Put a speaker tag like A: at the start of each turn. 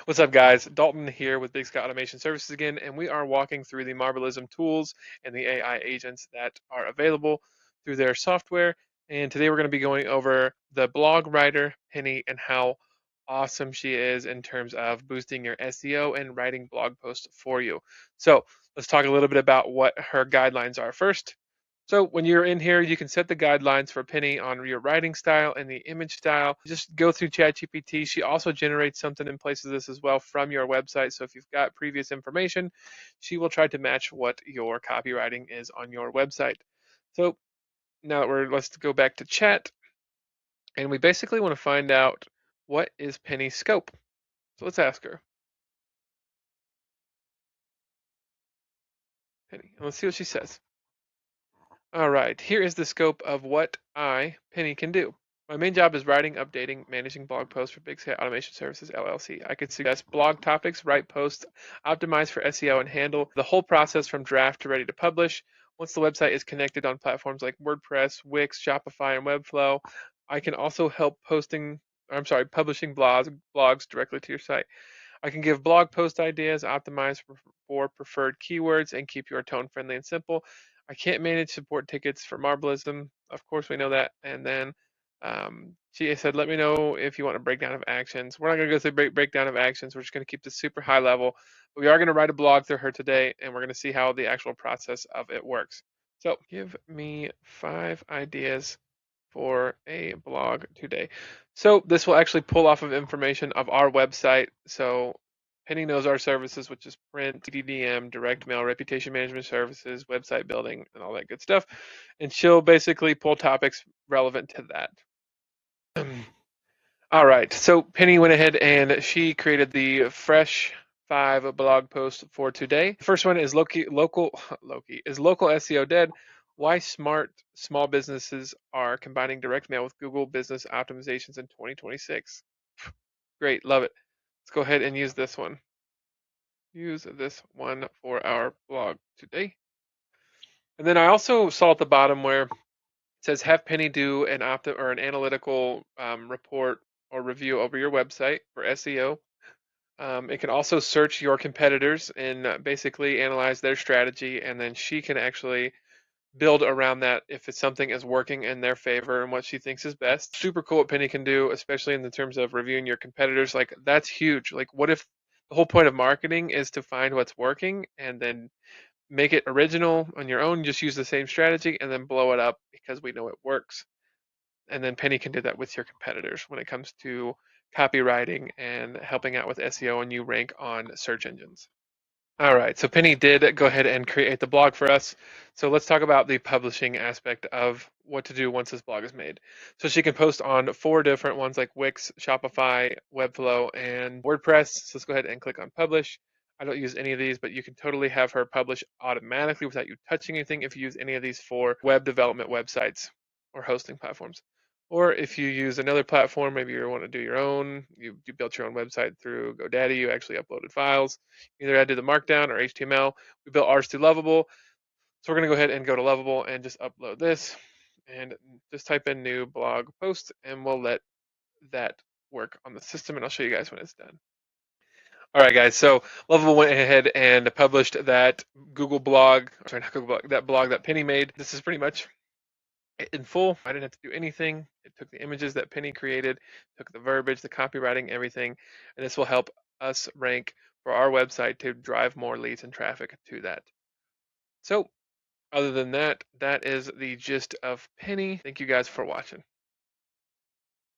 A: What's up, guys? Dalton here with Big Sky Automation Services again, and we are walking through the Marblism tools and the AI agents that are available through their software. And today we're going to be going over the blog writer, Penny, and how awesome she is in terms of boosting your SEO and writing blog posts for you. So let's talk a little bit about what her guidelines are first. So when you're in here, you can set the guidelines for Penny on your writing style and the image style. Just go through ChatGPT. She also generates something and places this as well from your website. So if you've got previous information, she will try to match what your copywriting is on your website. So now that let's go back to chat, and we basically want to find out what is Penny's scope. So let's ask her. Penny, and let's see what she says. All right, here is the scope of what Penny, can do. My main job is writing, updating, managing blog posts for Big Sky Automation Services LLC. I could suggest blog topics, write posts, optimize for SEO, and handle the whole process from draft to ready to publish. Once the website is connected on platforms like WordPress, Wix, Shopify, and Webflow, I can also help publishing blogs directly to your site. I can give blog post ideas, optimize for preferred keywords, and keep your tone friendly and simple. I can't manage support tickets for Marblism. Of course, we know that. And then she said, let me know if you want a breakdown of actions. We're not going to go through breakdown of actions. We're just going to keep this super high level. But we are going to write a blog through her today, and we're going to see how the actual process of it works. So give me 5 ideas for a blog today. So this will actually pull off of information of our website. So Penny knows our services, which is print, DDM, direct mail, reputation management services, website building, and all that good stuff. And she'll basically pull topics relevant to that. All right. So Penny went ahead and she created the fresh 5 blog posts for today. The first one is local SEO dead? Why small businesses are combining direct mail with Google business optimizations in 2026. Great, love it. Let's go ahead and use this one. Use this one for our blog today. And then I also saw at the bottom where it says have Penny do an an analytical report or review over your website for SEO. It can also search your competitors and basically analyze their strategy, and then she can actually build around that if it's something is working in their favor and what she thinks is best. Super cool what Penny can do, especially in the terms of reviewing your competitors. Like that's huge. Like what if the whole point of marketing is to find what's working and then make it original on your own, just use the same strategy and then blow it up because we know it works. And then Penny can do that with your competitors when it comes to copywriting and helping out with SEO and you rank on search engines. All right, so Penny did go ahead and create the blog for us. So let's talk about the publishing aspect of what to do once this blog is made. So she can post on 4 different ones like Wix, Shopify, Webflow, and WordPress. So let's go ahead and click on publish. I don't use any of these, but you can totally have her publish automatically without you touching anything if you use any of these for web development websites or hosting platforms. Or if you use another platform, maybe you want to do your own, you built your own website through GoDaddy, you actually uploaded files, either I did the Markdown or HTML. We built ours through Lovable. So we're going to go ahead and go to Lovable and just upload this and just type in new blog post and we'll let that work on the system and I'll show you guys when it's done. All right, guys. So Lovable went ahead and published that Google blog, sorry, not Google blog, that blog that Penny made. This is pretty much in full. I didn't have to do anything. It took the images that Penny created, took the verbiage, the copywriting, everything, and this will help us rank for our website to drive more leads and traffic to that. So other than that, that is the gist of Penny. Thank you guys for watching.